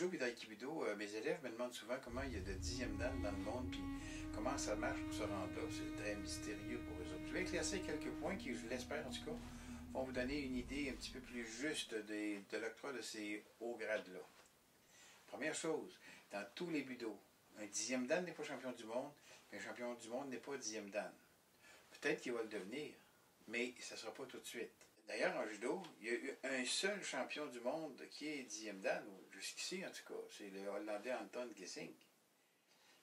judo et d'aïkido, mes élèves me demandent souvent comment il y a de 10e dan dans le monde, puis comment ça marche pour se rendre là. C'est très mystérieux pour eux autres. Je vais éclaircir quelques points qui, je l'espère en tout cas, vont vous donner une idée un petit peu plus juste de l'octroi de ces hauts grades-là. Première chose, dans tous les budo, un 10e dan n'est pas champion du monde, mais un champion du monde n'est pas 10e dan. Peut-être qu'il va le devenir, mais ça ne sera pas tout de suite. D'ailleurs, en judo, il y a eu un seul champion du monde qui est 10e dan, jusqu'ici en tout cas, c'est le Hollandais Anton Geesink.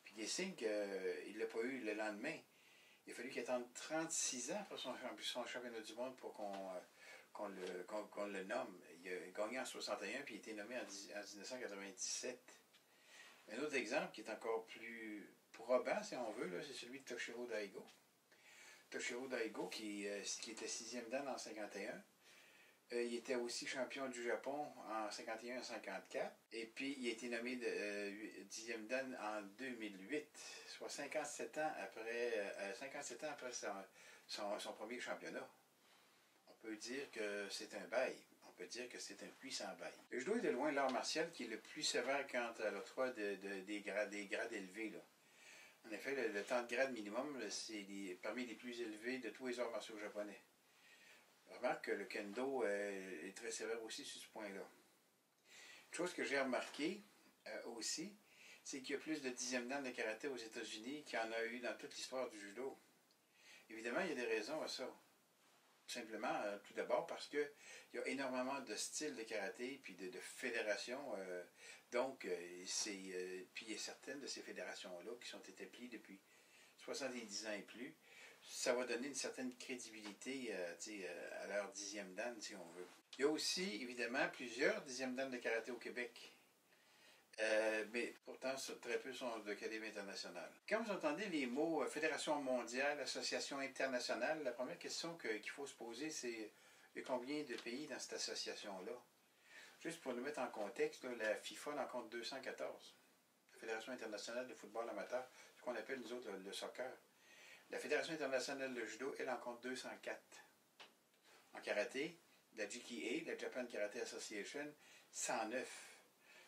Puis Geesink, il ne l'a pas eu le lendemain. Il a fallu qu'il attende 36 ans après son championnat du monde pour qu'on le nomme. Il a gagné en 61, puis il a été nommé en 1997. Un autre exemple qui est encore plus probant, si on veut, c'est celui de Toshiro Daigo. Toshiro Daigo, qui était 6e dan en 51. Il était aussi champion du Japon en 51 et 54. Et puis, il a été nommé 10e dan en 2008, soit 57 ans après son premier championnat. On peut dire que c'est un bail. On peut dire que c'est un puissant bail. Le judo est de loin l'art martial qui est le plus sévère quant à l'octroi des grades élevés, là. En effet, le temps de grade minimum, c'est parmi les plus élevés de tous les arts martiaux japonais. Remarque que le kendo est très sévère aussi sur ce point-là. Une chose que j'ai remarqué aussi, c'est qu'il y a plus de 10e dan de karaté aux États-Unis qu'il y en a eu dans toute l'histoire du judo. Évidemment, il y a des raisons à ça. Simplement, tout d'abord, parce qu'il y a énormément de styles de karaté puis de fédérations. Puis il y a certaines de ces fédérations-là qui sont établies depuis 70 ans et plus. Ça va donner une certaine crédibilité à leur 10e dan, si on veut. Il y a aussi, évidemment, plusieurs 10e dan de karaté au Québec. Mais pourtant, très peu sont d'Académie internationale. Quand vous entendez les mots Fédération mondiale, Association internationale, la première question qu'il faut se poser, c'est combien de pays dans cette association-là? Juste pour nous mettre en contexte, là, la FIFA en compte 214. La Fédération internationale de football amateur, ce qu'on appelle nous autres le soccer. La Fédération internationale de judo, elle en compte 204. En karaté, la JKA, la Japan Karate Association, 109.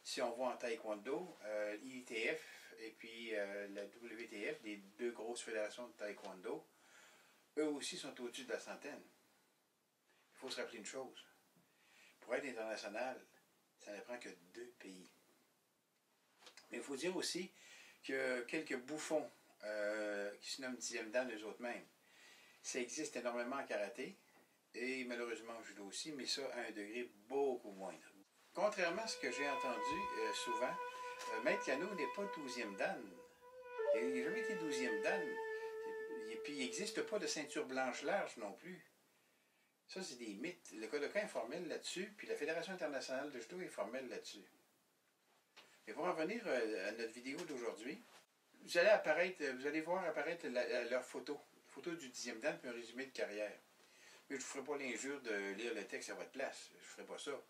Si on voit en taekwondo, l'ITF et puis la WTF, les deux grosses fédérations de taekwondo, eux aussi sont au-dessus de la centaine. Il faut se rappeler une chose. Pour être international, ça ne prend que 2 pays. Mais il faut dire aussi que quelques bouffons qui se nomment 10e dan eux autres mêmes, ça existe énormément en karaté et malheureusement au judo aussi, mais ça à un degré beaucoup moindre. Contrairement à ce que j'ai entendu souvent, Maître Kano n'est pas 12e dan. Il n'a jamais été 12e dan. Et puis il n'existe pas de ceinture blanche large non plus. Ça, c'est des mythes. Le Kodokan est formel là-dessus, puis la Fédération internationale de judo est formelle là-dessus. Mais pour en venir à notre vidéo d'aujourd'hui, vous allez voir apparaître leur photo du 10e dan, puis un résumé de carrière. Mais je ne vous ferai pas l'injure de lire le texte à votre place. Je ne ferai pas ça.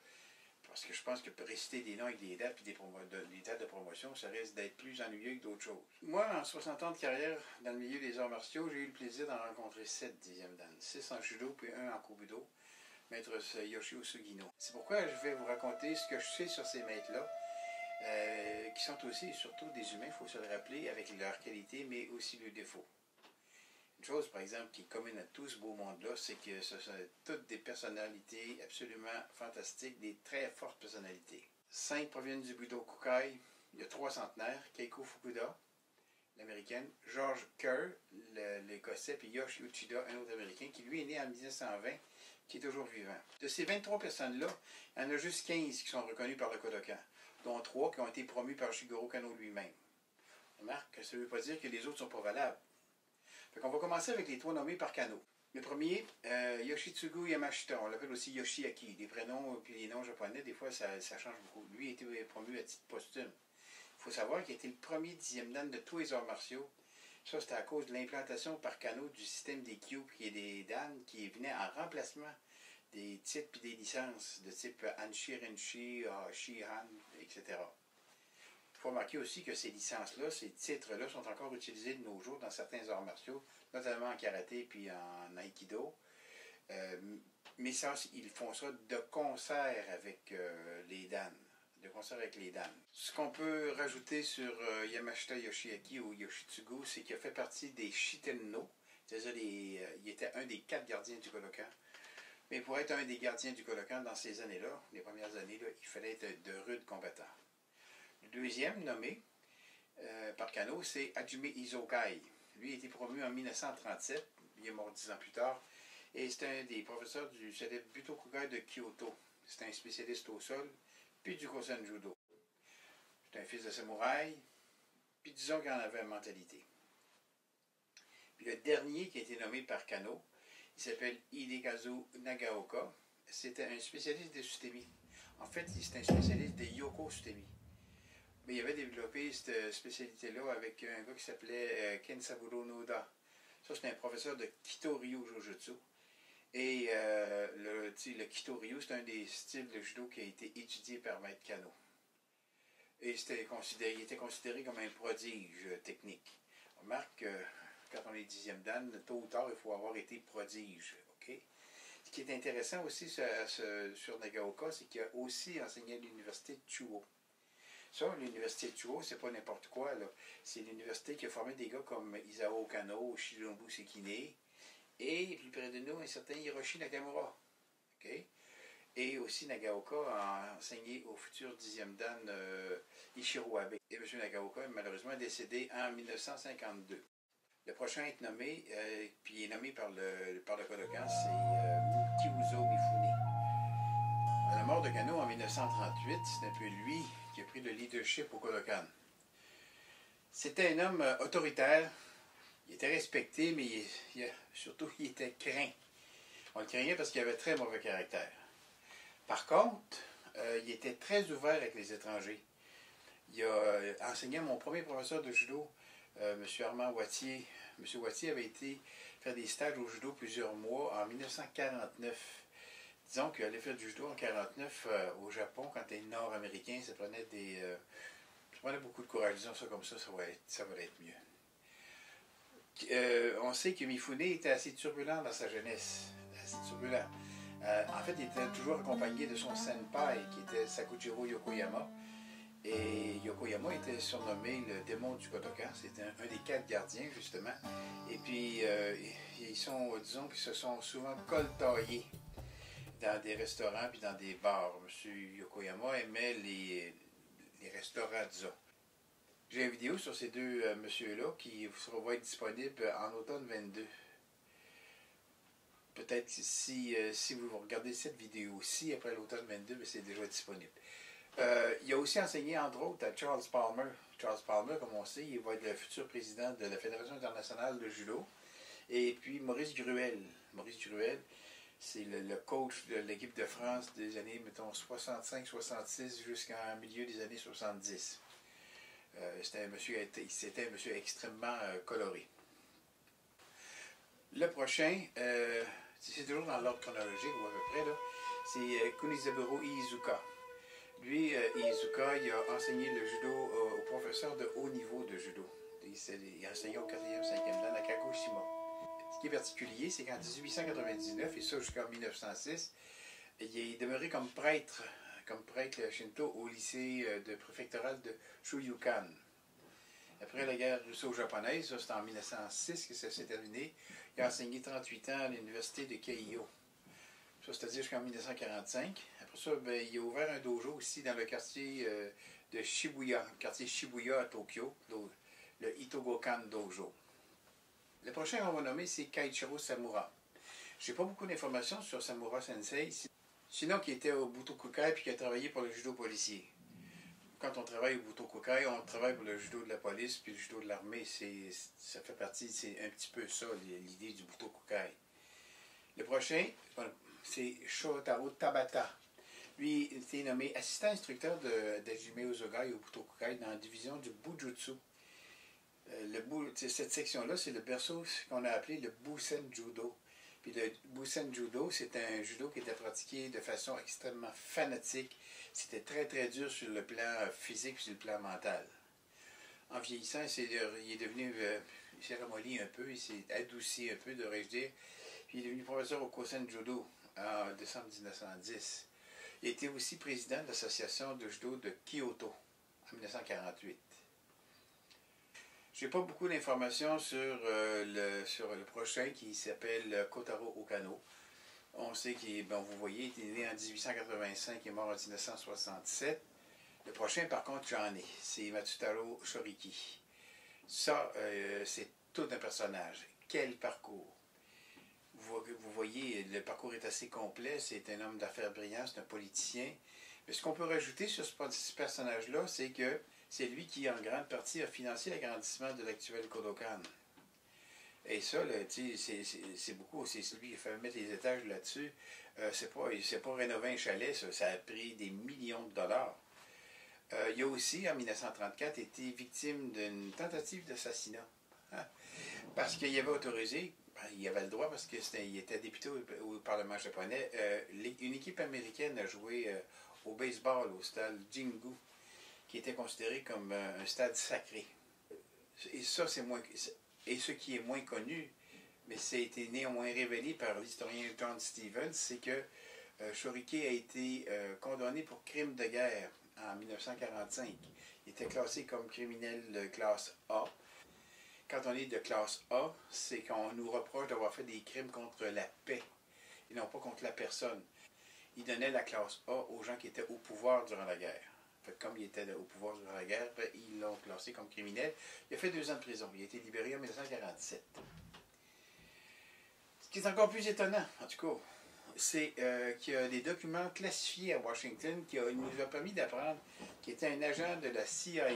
Parce que je pense que réciter des noms avec des dates et des dates de promotion, ça risque d'être plus ennuyeux que d'autres choses. Moi, en 60 ans de carrière dans le milieu des arts martiaux, j'ai eu le plaisir d'en rencontrer 7 10e dan. 6 en judo puis 1 en kobudo, maître Yoshio Sugino. C'est pourquoi je vais vous raconter ce que je sais sur ces maîtres-là, qui sont aussi et surtout des humains, il faut se le rappeler, avec leurs qualités, mais aussi leurs défauts. Une chose, par exemple, qui est commune à tout ce beau monde-là, c'est que ce sont toutes des personnalités absolument fantastiques, des très fortes personnalités. 5 proviennent du Budo Kukai, il y a 3 centenaires, Keiko Fukuda, l'américaine, George Kerr, l'écossais, puis Yoshi Uchida, un autre américain, qui lui est né en 1920, qui est toujours vivant. De ces 23 personnes-là, il y en a juste 15 qui sont reconnues par le Kodokan, dont 3 qui ont été promus par Shigeru Kano lui-même. Remarque, ça ne veut pas dire que les autres ne sont pas valables. On va commencer avec les 3 nommés par Kano. Le premier, Yoshitsugu Yamashita, on l'appelle aussi Yoshiaki. Les prénoms et les noms japonais, des fois, ça change beaucoup. Lui a été promu à titre posthume. Il faut savoir qu'il a été le premier 10e dan de tous les arts martiaux. Ça, c'était à cause de l'implantation par Kano du système des Kyu, qui est des dan, qui venait en remplacement des titres et des licences de type Anshi, Renshi, Shihan, etc. Il faut remarquer aussi que ces licences-là, ces titres-là sont encore utilisés de nos jours dans certains arts martiaux, notamment en karaté puis en aïkido. Mais ça, ils font ça de concert avec les dan. de concert avec les dames. Ce qu'on peut rajouter sur Yamashita Yoshiaki ou Yoshitsugu, c'est qu'il a fait partie des Shitenno, c'est-à-dire il était un des 4 gardiens du Kodokan. Mais pour être un des gardiens du Kodokan dans ces années-là, les premières années, là, il fallait être de rudes combattants. Le deuxième nommé par Kano, c'est Hajime Isokai. Lui a été promu en 1937, il est mort 10 ans plus tard, et c'est un des professeurs du célèbre Butokukai de Kyoto. C'est un spécialiste au sol, puis du Kosen Judo. C'est un fils de samouraï, puis disons qu'il en avait une mentalité. Puis le dernier qui a été nommé par Kano, il s'appelle Hidekazu Nagaoka. C'était un spécialiste de Sutemi. En fait, c'est un spécialiste de Yoko Sutemi. Mais il avait développé cette spécialité-là avec un gars qui s'appelait Kensaburo Noda. Ça, c'est un professeur de Kito-ryu Jujutsu. Et le Kito-ryu, c'est un des styles de judo qui a été étudié par Maître Kano. Et il était considéré comme un prodige technique. On remarque que quand on est 10e dan, tôt ou tard, il faut avoir été prodige. Okay? Ce qui est intéressant aussi sur Nagaoka, c'est qu'il a aussi enseigné à l'université de Chuo. Ça, l'université de Chuo, c'est pas n'importe quoi. C'est l'université qui a formé des gars comme Isao Kano, Shinobu Sekine, et plus près de nous, un certain Hiroshi Nakamura. Okay? Et aussi, Nagaoka a enseigné au futur 10e dan Ishiro Abe. Et M. Nagaoka est malheureusement décédé en 1952. Le prochain à être nommé, puis il est nommé par le Kodokan, c'est Kiuzo Mifune. À la mort de Kano en 1938, c'est un peu lui qui a pris le leadership au Kodokan. C'était un homme autoritaire. Il était respecté, mais surtout, il était craint. On le craignait parce qu'il avait très mauvais caractère. Par contre, il était très ouvert avec les étrangers. Il a enseigné à mon premier professeur de judo, M. Armand Wattier. M. Wattier avait été faire des stages au judo plusieurs mois en 1949. Disons qu'il allait faire du judo en 1949 au Japon, quand il était nord-américain. Ça prenait beaucoup de courage. Disons ça comme ça va être mieux. On sait que Mifune était assez turbulent dans sa jeunesse. Assez turbulent. En fait, il était toujours accompagné de son senpai, qui était Sakujiro Yokoyama. Et Yokoyama était surnommé le démon du Kodokan. C'était un des 4 gardiens, justement. Et puis, disons qu'ils se sont souvent coltaillés dans des restaurants puis dans des bars. M. Yokoyama aimait les restaurants, disons. J'ai une vidéo sur ces deux messieurs-là qui va être disponible en automne 22. Peut-être que si vous regardez cette vidéo-ci après l'automne 22, c'est déjà disponible. Il a aussi enseigné, entre autres, à Charles Palmer. Charles Palmer, comme on sait, il va être le futur président de la Fédération internationale de judo. Et puis Maurice Gruel. Maurice Gruel, c'est le coach de l'équipe de France des années, mettons, 65-66 jusqu'en milieu des années 70. C'était un monsieur extrêmement coloré. Le prochain, c'est toujours dans l'ordre chronologique, ou à peu près, c'est Kunizaburo Iizuka. Lui, Iizuka, il a enseigné le judo au professeur de haut niveau de judo. Il a enseigné au 4e, 5e dan à Kagoshima. Ce qui est particulier, c'est qu'en 1899, et ça jusqu'en 1906, il est demeuré comme prêtre Shinto au lycée de préfectoral de Shuyukan. Après la guerre russo-japonaise, ça c'est en 1906 que ça s'est terminé, il a enseigné 38 ans à l'université de Keio. Ça, c'est-à-dire jusqu'en 1945. Après ça, il a ouvert un dojo aussi dans le quartier de Shibuya, le quartier Shibuya à Tokyo, le Itogokan Dojo. Le prochain qu'on va nommer, c'est Kaichiro Samura. Je n'ai pas beaucoup d'informations sur Samura Sensei, sinon qui était au Butokukai et qui a travaillé pour le judo policier. Quand on travaille au Butokukai, on travaille pour le judo de la police puis le judo de l'armée. Ça fait partie, c'est un petit peu ça, l'idée du Butokukai. Le prochain, c'est Shotaro Tabata. Lui, il était nommé assistant instructeur d'Hajime Ozogai au Butokukai dans la division du Bujutsu. Cette section-là, c'est le berceau qu'on a appelé le Busen Judo. Puis le Busen Judo, c'est un judo qui était pratiqué de façon extrêmement fanatique. C'était très très dur sur le plan physique et sur le plan mental. En vieillissant, il est devenu, il s'est ramolli un peu, il s'est adouci un peu, devrais-je dire. Puis il est devenu professeur au Kosen Judo en décembre 1910. Il était aussi président de l'association de judo de Kyoto en 1948. Je n'ai pas beaucoup d'informations sur le prochain qui s'appelle Kotaro Okano. On sait qu'il vous voyez, il est né en 1885 et est mort en 1967. Le prochain, par contre, j'en ai. C'est Matsutaro Shoriki. Ça, c'est tout un personnage. Quel parcours! Vous voyez, le parcours est assez complet. C'est un homme d'affaires brillant, c'est un politicien. Mais ce qu'on peut rajouter sur ce personnage-là, c'est que c'est lui qui, en grande partie, a financé l'agrandissement de l'actuel Kodokan. Et ça, c'est beaucoup. C'est celui qui a fait mettre les étages là-dessus. C'est pas rénover un chalet, ça a pris des millions de dollars. Il a aussi, en 1934, été victime d'une tentative d'assassinat. Hein? Parce qu'il avait autorisé, il avait le droit parce qu'il était député au Parlement japonais, une équipe américaine a joué au baseball au stade Jingu, qui était considéré comme un stade sacré. Et ça, et ce qui est moins connu, mais ça a été néanmoins révélé par l'historien John Stevens, c'est que Shoriki a été condamné pour crime de guerre en 1945. Il était classé comme criminel de classe A. Quand on est de classe A, c'est qu'on nous reproche d'avoir fait des crimes contre la paix et non pas contre la personne. Il donnait la classe A aux gens qui étaient au pouvoir durant la guerre. Fait que comme il était au pouvoir durant la guerre, ils l'ont classé comme criminel. Il a fait 2 ans de prison. Il a été libéré en 1947. Ce qui est encore plus étonnant, en tout cas, c'est qu'il y a des documents classifiés à Washington qui nous a permis d'apprendre qu'il était un agent de la CIA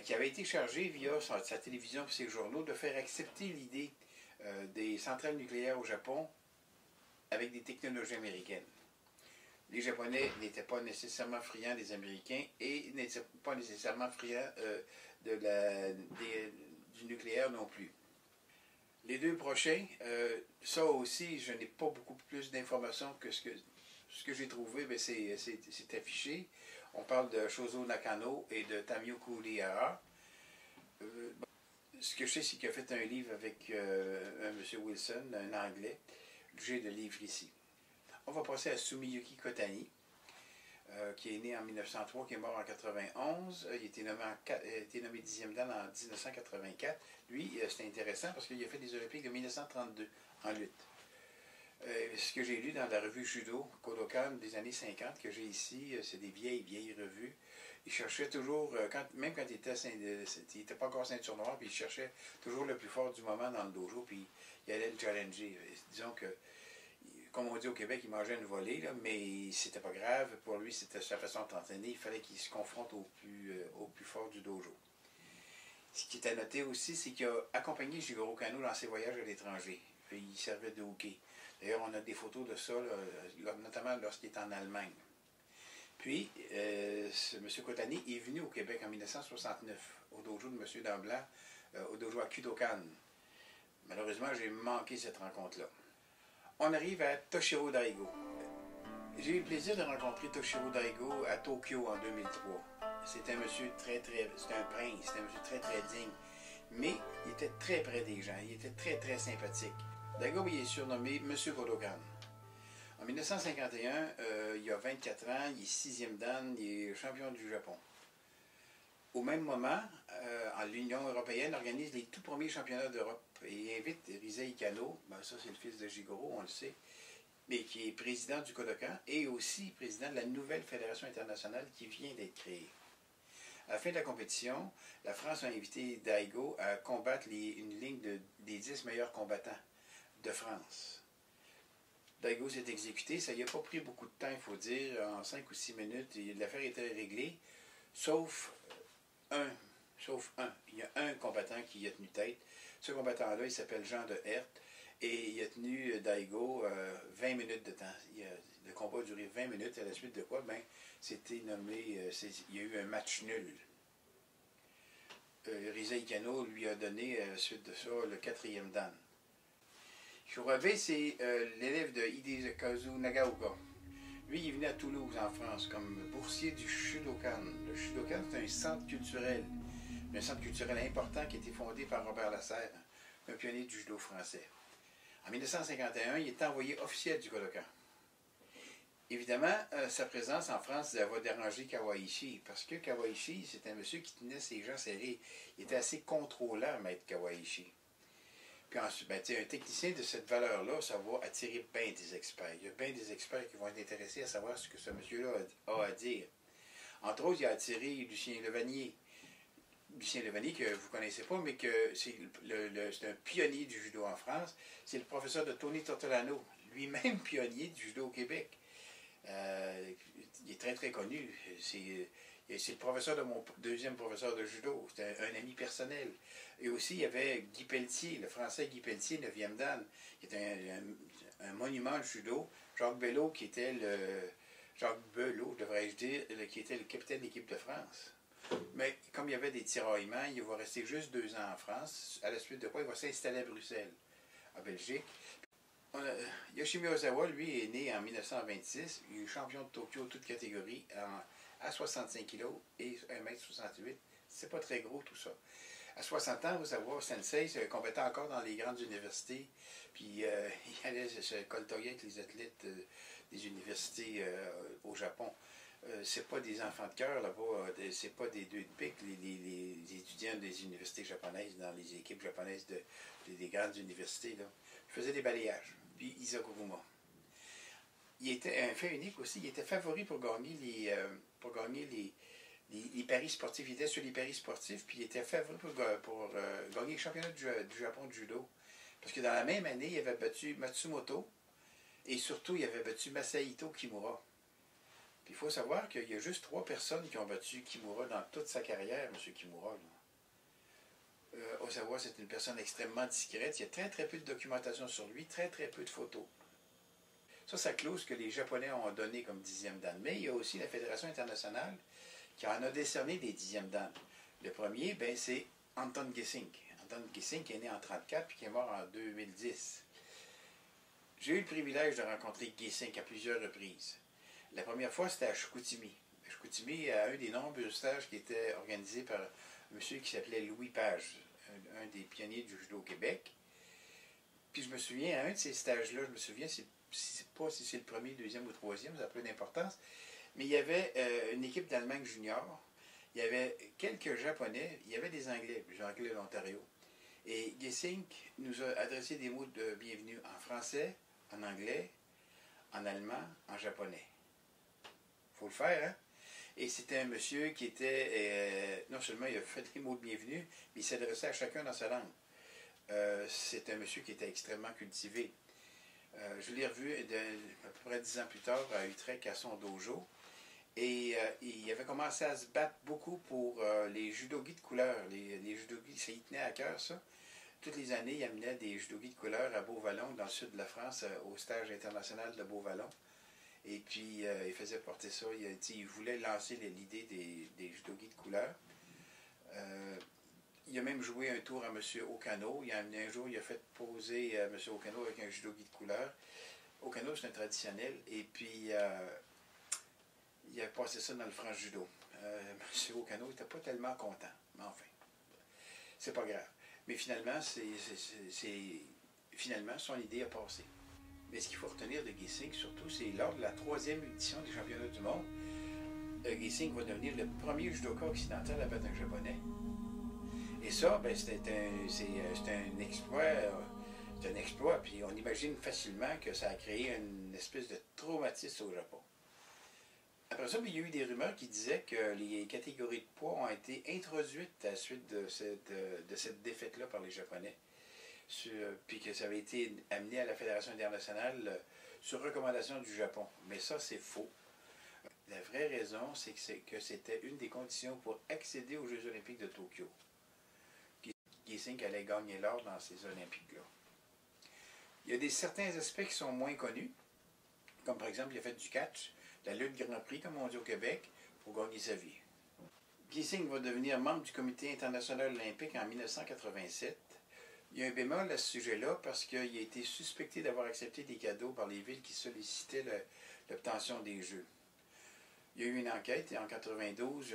qui avait été chargé via sa télévision et ses journaux de faire accepter l'idée des centrales nucléaires au Japon avec des technologies américaines. Les Japonais n'étaient pas nécessairement friands des Américains et n'étaient pas nécessairement friands du nucléaire non plus. Les 2 prochains, ça aussi, je n'ai pas beaucoup plus d'informations que ce que j'ai trouvé, c'est affiché. On parle de Shozo Nakano et de Tamio Kurihara. Ce que je sais, c'est qu'il a fait un livre avec un M. Wilson, un Anglais. J'ai le livre ici. On va passer à Sumiyuki Kotani, qui est né en 1903, qui est mort en 1991. Il a été nommé 10e dan en 1984. Lui, c'est intéressant parce qu'il a fait des Olympiques de 1932 en lutte. Ce que j'ai lu dans la revue Judo, Kodokan des années 50, que j'ai ici, c'est des vieilles revues. Il cherchait toujours, même quand il était pas encore ceinture noire, puis il cherchait toujours le plus fort du moment dans le dojo, puis il allait le challenger. Disons que, comme on dit au Québec, il mangeait une volée, là, mais c'était pas grave. Pour lui, c'était sa façon de s'entraîner. Il fallait qu'il se confronte au plus fort du dojo. Ce qui est à noter aussi, c'est qu'il a accompagné Jigoro Kano dans ses voyages à l'étranger. Il servait de hockey. D'ailleurs, on a des photos de ça, notamment lorsqu'il est en Allemagne. Puis, M. Kotani est venu au Québec en 1969, au dojo de M. Damblanc, au dojo à Kudokan. Malheureusement, j'ai manqué cette rencontre-là. On arrive à Toshiro Daigo. J'ai eu le plaisir de rencontrer Toshiro Daigo à Tokyo en 2003. C'est un monsieur c'est un prince, c'est un monsieur très digne. Mais il était très près des gens, il était très sympathique. Daigo, il est surnommé Monsieur Kodokan. En 1951, il a 24 ans, il est 6e dan, il est champion du Japon. Au même moment, l'Union européenne organise les tout premiers championnats d'Europe et invite Rizei Kano, ça c'est le fils de Jigoro, on le sait, mais qui est président du Kodokan et aussi président de la nouvelle fédération internationale qui vient d'être créée. À la fin de la compétition, la France a invité Daigo à combattre une ligne des 10 meilleurs combattants de France. Daigo s'est exécuté, ça n'y a pas pris beaucoup de temps, il faut dire, en 5 ou 6 minutes, l'affaire était réglée, sauf un. Il y a un combattant qui y a tenu tête. Ce combattant-là, il s'appelle Jean de Hert, et il a tenu Daigo 20 minutes de temps. Le combat a duré 20 minutes, à la suite de quoi, c'était nommé, il y a eu un match nul. Rizei Kano lui a donné, à la suite de ça, le 4e dan. Shurabe, c'est l'élève de Hidekazu Nagaoka. Lui, il est venu à Toulouse, en France, comme boursier du Shudokan. Le Shudokan, c'est un centre culturel important qui a été fondé par Robert Lasserre, un pionnier du judo français. En 1951, il est envoyé officiel du Kodokan. Évidemment, sa présence en France va déranger Kawaishi, parce que Kawaishi, c'est un monsieur qui tenait ses gens serrés. Il était assez contrôlant, Maître Kawaishi. Puis ensuite, ben, un technicien de cette valeur-là, ça va attirer bien des experts. Il y a bien des experts qui vont être intéressés à savoir ce que ce monsieur-là a à dire. Entre autres, il a attiré Lucien Levanier. Lucien Levanier, que vous ne connaissez pas, mais que c'est un pionnier du judo en France. C'est le professeur de Tony Tortolano, lui-même pionnier du judo au Québec. Il est très, très connu. C'est le professeur de mon deuxième professeur de judo. C'était un ami personnel. Et aussi, il y avait Guy Pelletier, le français Guy Pelletier, 9e dan, qui était un monument de judo. Jacques Bello, qui était Jacques Belot, devrais-je dire, qui était le capitaine de l'équipe de France. Mais comme il y avait des tiraillements, il va rester juste 2 ans en France, à la suite de quoi il va s'installer à Bruxelles, en Belgique. Yoshimi Ozawa, lui, est né en 1926. Il est champion de Tokyo toutes catégories à 65 kg et 1m68. C'est pas très gros tout ça. À 60 ans, Ozawa Sensei combattait encore dans les grandes universités. Puis il allait se coltoyer avec les athlètes des universités au Japon. C'est pas des enfants de cœur là-bas, c'est pas des deux de pique, les étudiants des universités japonaises, dans les équipes japonaises des grandes universités. Là. Ils faisaient des balayages. Puis Isaguruma. Il était un fait unique aussi, il était favori pour gagner les paris sportifs. Il était sur les paris sportifs, puis il était favori pour gagner le championnat du Japon de judo. Parce que dans la même année, il avait battu Matsumoto et surtout, il avait battu Masahito Kimura. Puis il faut savoir qu'il y a juste 3 personnes qui ont battu Kimura dans toute sa carrière, M. Kimura. Ozawa, c'est une personne extrêmement discrète. Il y a très très peu de documentation sur lui, très très peu de photos. Ça clôt ce que les Japonais ont donné comme 10e dan. Mais il y a aussi la Fédération internationale qui en a décerné des 10e dan. Le premier, ben, c'est Anton Gesink. Anton Gesink est né en 1934 et qui est mort en 2010. J'ai eu le privilège de rencontrer Gesink à plusieurs reprises. La première fois, c'était à Chicoutimi. Chicoutimi, à un des nombreux stages qui étaient organisés par un monsieur qui s'appelait Louis Page, un des pionniers du judo au Québec. Puis je me souviens, à un de ces stages-là, je me souviens, pas si c'est le premier, deuxième ou troisième, ça n'a pas d'importance, mais il y avait une équipe d'Allemagne junior, il y avait quelques Japonais, il y avait des Anglais, des Anglais de l'Ontario. Et Gesink nous a adressé des mots de bienvenue en français, en anglais, en allemand, en japonais. Il faut le faire, hein? Et c'était un monsieur qui était, non seulement il a fait des mots de bienvenue, mais il s'adressait à chacun dans sa langue. C'est un monsieur qui était extrêmement cultivé. Je l'ai revu à peu près 10 ans plus tard à Utrecht, à son dojo. Et il avait commencé à se battre beaucoup pour les judogi de couleur. Les judogi, ça y tenait à cœur, ça. Toutes les années, il amenait des judogi de couleur à Beauvallon, dans le sud de la France, au stage international de Beauvallon. Et puis, il faisait porter ça. Il voulait lancer l'idée des judogi de couleur. Il a même joué un tour à M. Okano. Un jour, il a fait poser M. Okano avec un judogi de couleur. Okano, c'est un traditionnel. Et puis, il a passé ça dans le franc judo. M. Okano n'était pas tellement content. Mais enfin, c'est pas grave. Mais finalement, finalement, son idée a passé. Mais ce qu'il faut retenir de Gesink, surtout, c'est lors de la 3e édition des championnats du monde, Gesink va devenir le premier judoka occidental à battre un japonais. Et ça, ben, c'est un exploit. C'est un exploit. Puis on imagine facilement que ça a créé une espèce de traumatisme au Japon. Après ça, il y a eu des rumeurs qui disaient que les catégories de poids ont été introduites à la suite de cette défaite-là par les Japonais. Puis que ça avait été amené à la Fédération internationale sur recommandation du Japon. Mais ça, c'est faux. La vraie raison, c'est que c'était une des conditions pour accéder aux Jeux olympiques de Tokyo. Gesink allait gagner l'or dans ces Olympiques-là. Il y a certains aspects qui sont moins connus, comme par exemple, il a fait du catch, la lutte Grand Prix, comme on dit au Québec, pour gagner sa vie. Gesink va devenir membre du Comité international olympique en 1987. Il y a un bémol à ce sujet-là parce qu'il a été suspecté d'avoir accepté des cadeaux par les villes qui sollicitaient l'obtention des Jeux. Il y a eu une enquête et en 1992,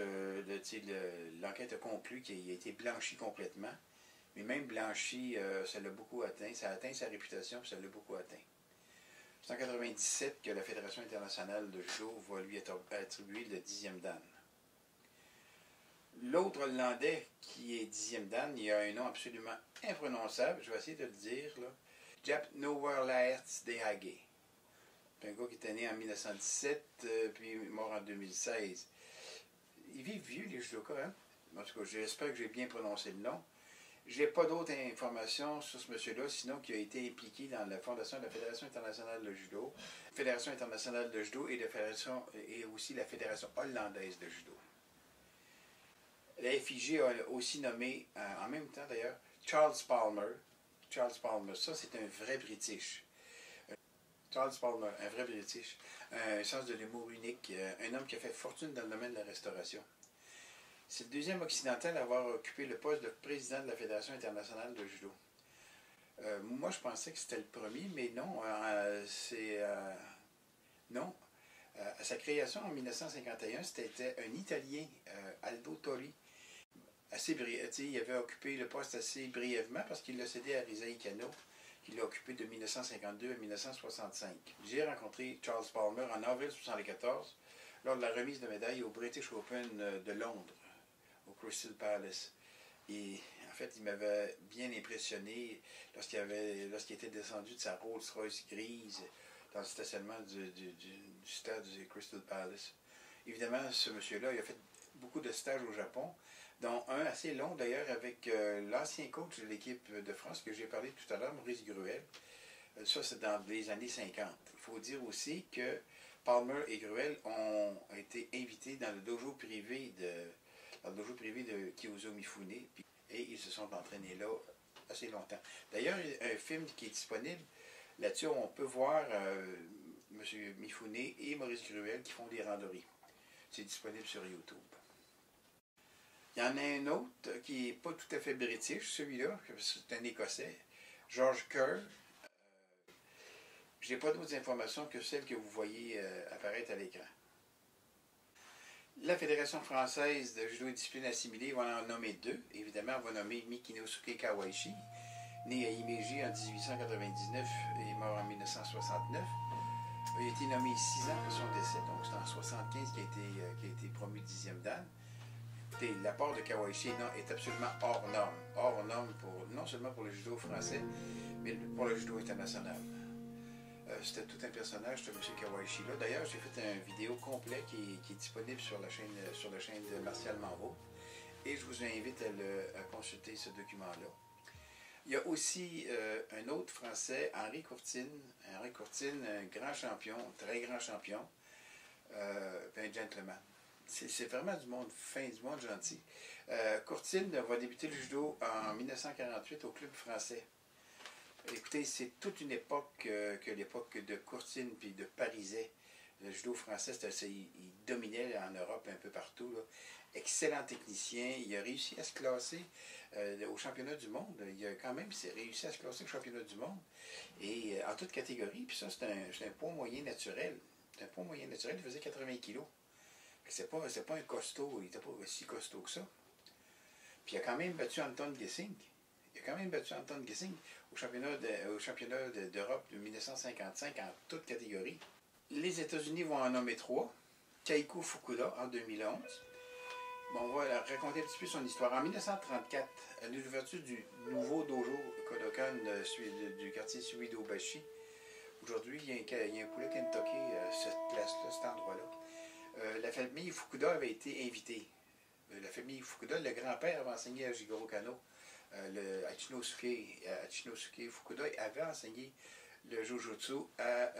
l'enquête a conclu qu'il a été blanchi complètement. Mais même blanchi, ça l'a beaucoup atteint. Ça a atteint sa réputation et ça l'a beaucoup atteint. 1997 que la Fédération internationale de judo va lui attribuer le 10e dan. L'autre Hollandais qui est 10e dan, il a un nom absolument imprononçable, je vais essayer de le dire, là. Jap Noerlaerts de Hage. C'est un gars qui était né en 1917, puis mort en 2016. Ils vivent vieux, les judokas, hein? En tout cas, j'espère que j'ai bien prononcé le nom. Je n'ai pas d'autres informations sur ce monsieur-là, sinon qu'il a été impliqué dans la fondation de la Fédération internationale de judo, Fédération internationale de judo et aussi la Fédération hollandaise de judo. La FIG a aussi nommé, en même temps d'ailleurs, Charles Palmer. Charles Palmer, ça c'est un vrai British. Charles Palmer, un vrai British, un sens de l'humour unique, un homme qui a fait fortune dans le domaine de la restauration. C'est le deuxième occidental à avoir occupé le poste de président de la Fédération internationale de judo. Moi, je pensais que c'était le premier, mais non. Non. À sa création en 1951, c'était un Italien, Aldo Tori. Il avait occupé le poste assez brièvement parce qu'il l'a cédé à Risa Ikano, qui l'a occupé de 1952 à 1965. J'ai rencontré Charles Palmer en avril 1974 lors de la remise de médaille au British Open de Londres, au Crystal Palace. Et en fait, il m'avait bien impressionné lorsqu'il était descendu de sa Rolls-Royce grise dans le stationnement du stade du Crystal Palace. Évidemment, ce monsieur-là, il a fait beaucoup de stages au Japon, dont un assez long d'ailleurs avec l'ancien coach de l'équipe de France que j'ai parlé tout à l'heure, Maurice Gruel. Ça, c'est dans les années 50. Il faut dire aussi que Palmer et Gruel ont été invités dans le dojo privé de Kyozo Mifune, et ils se sont entraînés là assez longtemps. D'ailleurs, il y a un film qui est disponible. Là-dessus, on peut voir M. Mifune et Maurice Gruel qui font des randonnées. C'est disponible sur YouTube. Il y en a un autre qui n'est pas tout à fait british, celui-là, c'est un Écossais, George Kerr. Je n'ai pas d'autres informations que celles que vous voyez apparaître à l'écran. La Fédération française de judo et discipline assimilée va en nommer deux. Évidemment, on va nommer Mikinosuke Kawaishi, né à Himeji en 1899 et mort en 1969. Il a été nommé 6 ans après son décès, donc c'est en 1975 qu'il a été promu 10e dan. Écoutez, l'apport de Kawaishi est absolument hors norme. Hors norme non seulement pour le judo français, mais pour le judo international. C'était tout un personnage, ce M. Kawaishi-là. D'ailleurs, j'ai fait une vidéo complète qui est disponible sur la chaîne de Martial Manvaux. Et je vous invite à consulter ce document-là. Il y a aussi un autre Français, Henri Courtine. Henri Courtine, un grand champion, très grand champion, un gentleman. C'est vraiment du monde fin, du monde gentil. Courtine va débuter le judo en 1948 au Club français. Écoutez, c'est toute une époque que l'époque de Courtine puis de Pariset. Le judo français, il dominait en Europe un peu partout, là. Excellent technicien. Il a réussi à se classer au championnat du monde. Il a quand même réussi à se classer au championnat du monde. Et en toute catégorie. Puis ça, c'est un poids moyen naturel. C'est un poids moyen naturel. Il faisait 80 kilos. C'est pas un costaud. Il n'était pas aussi costaud que ça. Puis il a quand même battu Anton Gessing. Au championnat d'Europe de 1955 en toute catégorie. Les États-Unis vont en nommer 3. Kaiko Fukuda en 2011. Bon, on va raconter un petit peu son histoire. En 1934, à l'ouverture du nouveau dojo Kodokan du quartier Suidobashi, aujourd'hui, il y a un poulet Kentucky à cette place-là, cet endroit-là. La famille Fukuda avait été invitée. La famille Fukuda, le grand-père avait enseigné à Jigoro Kano. Hachinosuke Fukuda avait enseigné le Jujutsu à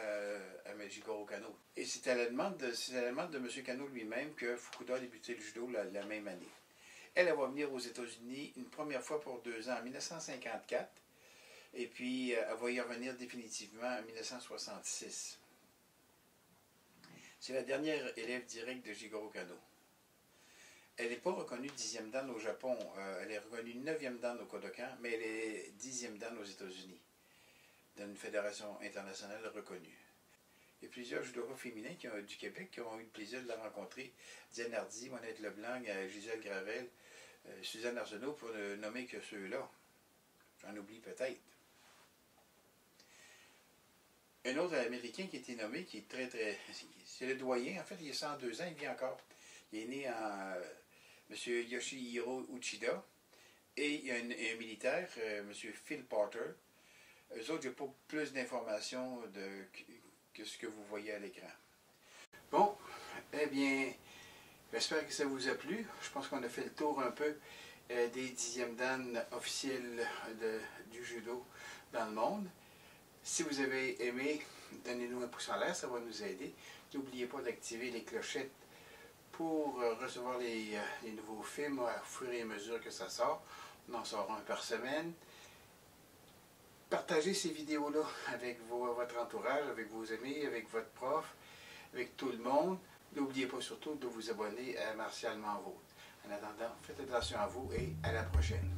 Jigoro Kano. Et c'est à la demande de M. Kano lui-même que Fukuda a débuté le judo la même année. Elle va venir aux États-Unis une première fois pour 2 ans en 1954, et puis elle va y revenir définitivement en 1966. C'est la dernière élève directe de Jigoro Kano. Elle n'est pas reconnue 10e dan au Japon, elle est reconnue 9e dan au Kodokan, mais elle est 10e dan aux États-Unis, dans une fédération internationale reconnue. Il y a plusieurs judokas féminins du Québec qui ont eu le plaisir de la rencontrer. Diane Hardy, Monette Leblanc, Gisèle Gravel, Suzanne Arsenault, pour ne nommer que ceux-là. J'en oublie peut-être. Un autre Américain qui a été nommé, qui est c'est le doyen, en fait, il a 102 ans, il vit encore. Il est né en M. Yoshihiro Uchida. Et il y a un militaire, M. Phil Porter. Eux autres, j'ai pas plus d'informations que ce que vous voyez à l'écran. Bon, eh bien, j'espère que ça vous a plu. Je pense qu'on a fait le tour un peu des 10e dan officiels du judo dans le monde. Si vous avez aimé, donnez-nous un pouce en l'air, ça va nous aider. N'oubliez pas d'activer les clochettes pour recevoir les nouveaux films au fur et à mesure que ça sort. On en sort un par semaine. Partagez ces vidéos-là avec votre entourage, avec vos amis, avec votre prof, avec tout le monde. N'oubliez pas surtout de vous abonner à Martial Manvôtre. En attendant, faites attention à vous et à la prochaine.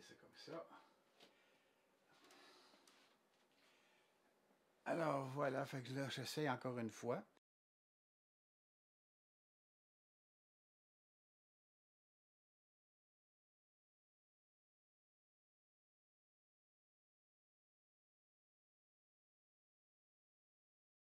C'est comme ça. Alors voilà, fait que là, j'essaie encore une fois.